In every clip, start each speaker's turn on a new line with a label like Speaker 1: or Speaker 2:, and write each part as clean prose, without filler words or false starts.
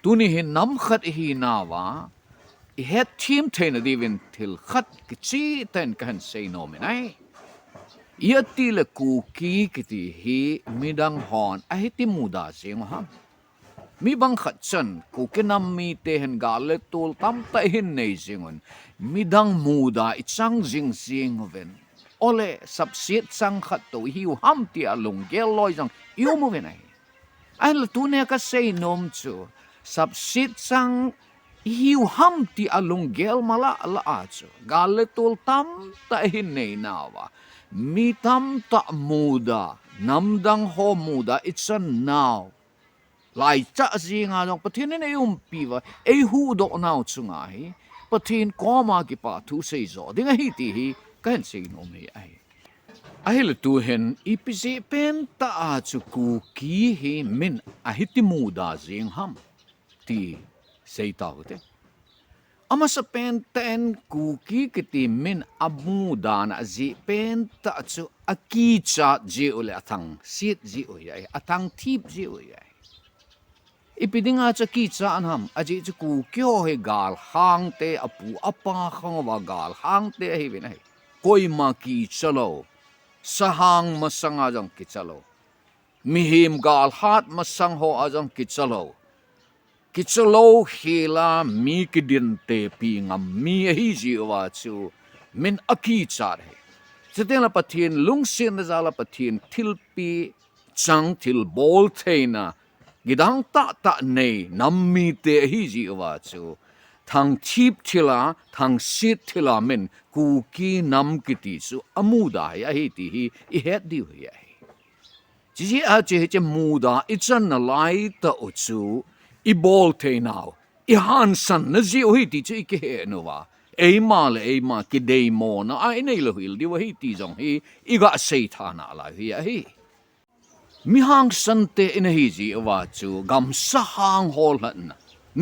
Speaker 1: tuni hin nam khat hi nawa I het team ten divin til khat kichi ten kan say no menai yati le kuki kiti hi midang hon a hiti muda sing ha mi bang khat chan Kuki Nam mi te hen gale tul tam ta hin nei singon midang muda ichang jing sing ven ole subsit sang khat to hiu ham ti alung gel loi jang yu mo venai ai la tu ne ka say nom chu subsit sang hiu ham ti alung gel mala la achu gale tul tam ta hin nei nawa mi tam ta muda namdang ho muda it's a now lai cha ji nga dong pathin ne piwa e hu do now chunga hi pathin koma ki pa thu sei zo dinga hi ti hi kan sei no me ai ai le tu hen ipisi pen ta a chu ku ki hi min a hiti muda jing ham ti sei ta te ama sa pen ten kuki kiti min amuda na ji pen ta chu aki cha ji ule athang sit ji o yai athang thip ji o yai ipidinga cha ki cha anham aji chu ku kyo he gal hang te apu apa khang wa gal hang te hi bin hai koi ma ki chalo sahang masanga jang ki chalo mihim gal hat masang ho ajang ki chalo kichalo hela mi kidin te pi ngam mi hi ji wa chu min aki char he cheten la pathin lungsin na zala pathin thilpi chang thil bol theina gidang ta nei nammi te hi ji wa chu thang chip thila thang sit thila min Kuki Nam kiti chu amuda ya hi ti hi I het di ya hi ji a che muda ichan na lai ta o chu IBOL te now han san na ji o hi ti chi ke he no wa e ma ki dei mo na ai nei lo hil di wa hi ti jong hi iga sei tha na la hi a hi mi hang san te in hi ji wa chu gam sa hang hol han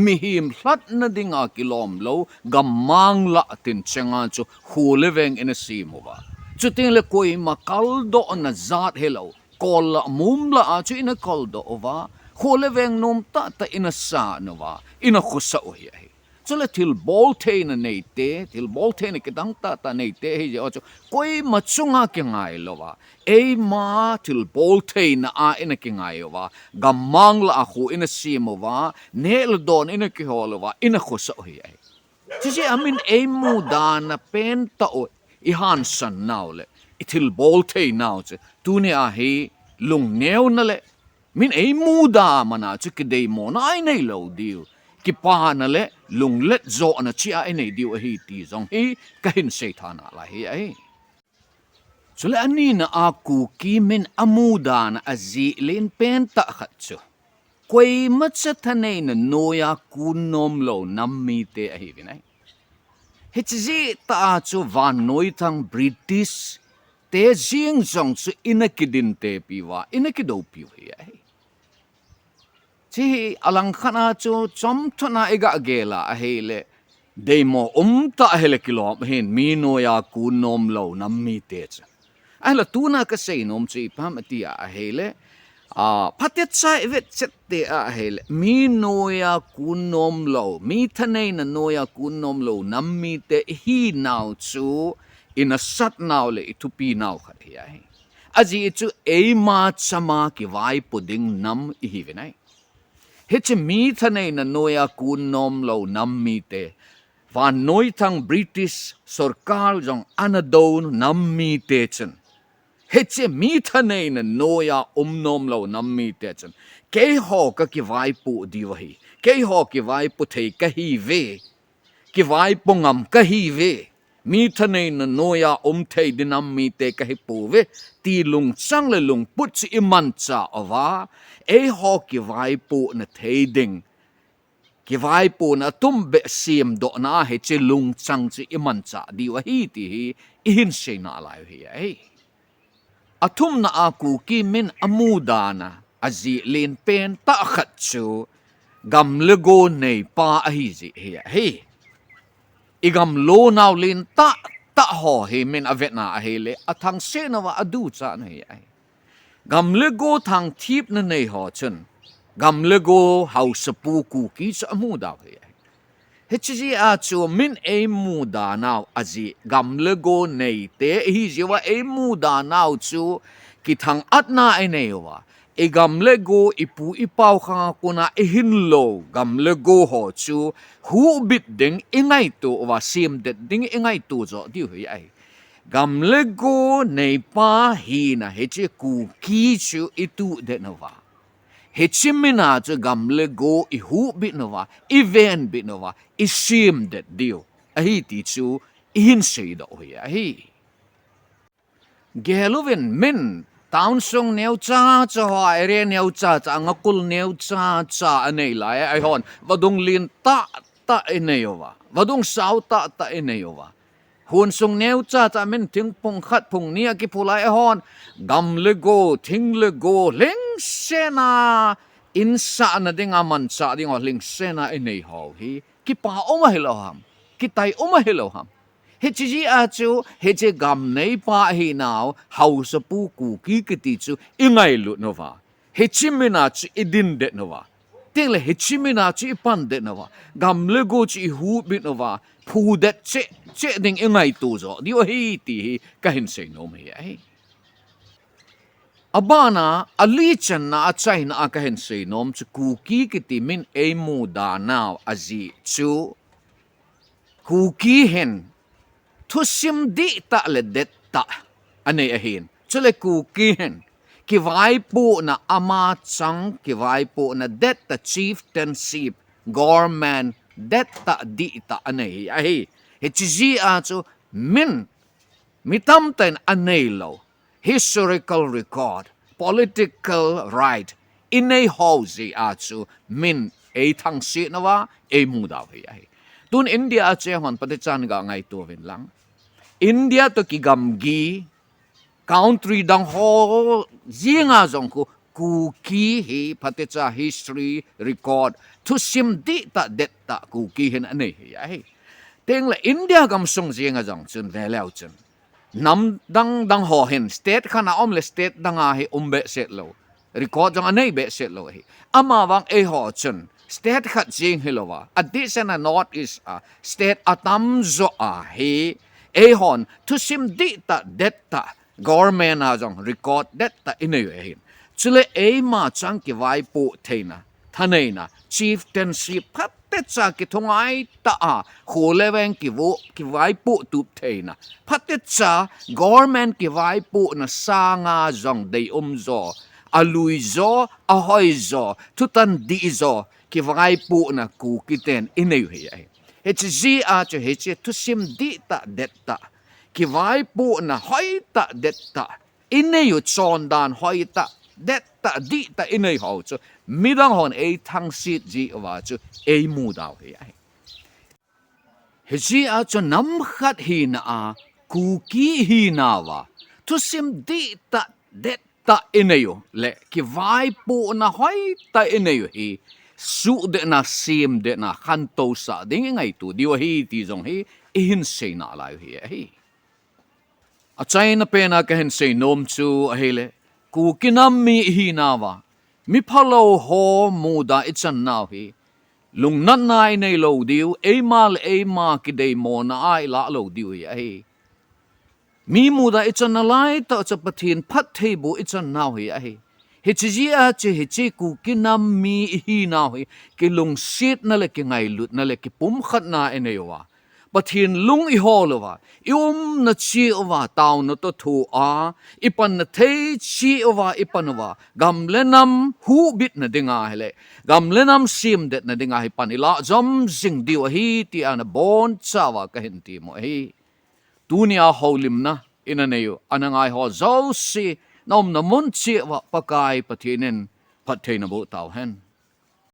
Speaker 1: mi him hlat na dinga kilom lo gam mang la tin chenga chu hu leveng in a si mo wa chu ting le koi ma kal do na zat hello kol la mum la a chu in a kol do wa Holeveng nom ta ina sa nova ina khusa o hi chole til bol the na nei te til bol the ne kedang ta nei te hi jo koi machunga ke ngai lowa e ma til bol the na a ina ke ngai wa gamang la khu ina simova nel don ina ke holova ina khusa o hi chi amin e mu dana pen ta o I han san naule itil bol the now tu ne a hi lung neu na le min ei muda mana chu ki dei mo na ai nei lo diu ki pa na le lung let zo na chi ai nei diu hi ti zong hi ka hin sei thana la hi ai chule ani na a Kuki min amuda na azi len pen ta khat chu koi ma cha thanei na noya kun nom lo nammi te hi vinai hichi ta chu van noi thang British te jing zong chu inakidin te piwa inakido piu hi ai chi alang khana chu chom thona ega gela a hele demo ta hele kilom hin mi no ya ku nom lo nammi te cha ala tuna ka sei nom chi pam atia a hele phatet chai vet chet te a hele mi no ya ku nom lo mi thanei na no ya ku nom lo nammi te hi now chu in a sat now le itupi now khat hi ai aji chu e ma chama ki vai puding nam hi venai hech mi thanei na noya kun nom lo nam mi te va noi thang British sarkar jong anadon nam mi te chen hech mi thanei na noya nom lo nam mi te chen ke ho ka ki vai pu di wahi ke ho ki vai pu thei ka hi ve ki vai pu ngam ka hi ve mi thanei na noya thei dinam mi te ka hi pu ve ti lung chang le lung put chi iman cha awa e ho ki vai pu na thei ding ki vai pu na tum be sim do na he che lung chang chi iman cha di wa hi ti hi in se na lai hi ai athum na a Kuki min amuda na azi len pen ta khat chu gam le go nei pa a hi ji hi igam lo naw lin ta ho he min avet na a hele athang se na wa adu cha na hi ai gam le go thang thip na nei ho chun gam lego house pu Kuki sa MUDA hi HG a chu min e MUDA now aji gam lego nei te hi jiwa e MUDA now chu ki thang atna ai nei wa e gam lego ipu ipau khanga kuna e hinlo gam lego ho chu hu bit ding ingai tu wa sim det ding ingai tu zo di hi ai gam lego nei pa hi na HG Kuki chu itu de na wa Hechimina to gam lego I hu bit nova, I ven bit nova, I sim that deal. Ahi tichu, in say the way ahi. Gelovin min, town song neo cha cha ho, ere neo cha cha, ngakul neo cha cha anay la, ay hon, vadong lin ta ineova, vadong sao ta ineova. Hun sung neo cha cha min ting pong khat pong nia ki pulai hon gam lego ting lego ling sena in sa na ding aman sa ding ling sena inei ho hi ki pa oma hilo ham ki tai oma hilo ham he chi a chu he che gam nei pa hi now house pu Kuki ki ti chu ingai lu nova he chi mina chu idin de nova ting le he chi mina chu pan de nova gam lego chi hu bit nova pu det che ding ingai tu zo di hi ti ka hin sei no me ai abana ICHANU achina ka hin sei nom chu Kuki ki ti min e MUDA now azi chu Kuki hen thu sim di ta le det ta ane ahin chule Kuki hen ki vai pu na ama chang ki vai pu na det ta chieftainship gorman det ta di ta ane ahi he chi a chu min mitam ten anelo historical record political right in a house a chu min e thang si na wa e MUDA hi tun India a che hon pati chan ga ngai tu vin lang India to ki gam gi country dang ho zinga zong ku Kuki hi pati cha history record to sim di ta det ta Kuki hin ane hi Teng la India gam sung zinga zong chun ve leo chun nam dang ho hin state khana om le state danga hi umbe set lo record jong anei be set lo hi ama wang e ho chun state khat jing hilowa addition a north is a state atam zo a hi e hon to sim di ta det ta government a jong record det ta inei hi chule e ma chang ki vai pu theina thaneina chieftainship phat te cha ki thongai ta a khuleweng ki wo ki vai pu tu theina phat te cha government ki vai pu na sanga jong dei zo alui zo a hoi zo tutan di zo ki vai pu na Kuki ten inei hi ai he chi a che he che tu sim di ta det ta ki vai pu na hoi ta det ta inei yu chon dan hoi ta det ta di ta inei ho chu midang hon e thang sit ji wa chu e MUDA hi ai he ji a chu nam khat hi na a Kuki hi na wa tu sim di ta det ta ineyo le ki vai pu na hoi ta ineyo hi su de na sim de na khanto sa ding ngai tu di wa hi ti jong hi in se na lai hi a china pe na ka hen se nom chu a hele Kuki Nam mi hi na wa mi phalo ho MUDA ICHANU hi lung nan nai nei lo diu e ma ki dei mo na ai la lo diu hi mi MUDA ICHANU lai ta cha pathin phat thei bu ICHANU hi he chi a che he che Kuki Nam mi hi na hi ki lung sit na le ki ngai lut na le ki pum khat na enewa pathin lung I holowa na chi owa taw no to thu a ipan na thei chi owa ipanwa gamlenam hu bit na dinga hele gamlenam sim det na dinga hi panila jom sing diwa hi ti ana bon chawa ka hin ti mo hi tunia holim na inaneyo anangai ho zo si nom na mun chi wa pakai pathinin pathe na bo taw hen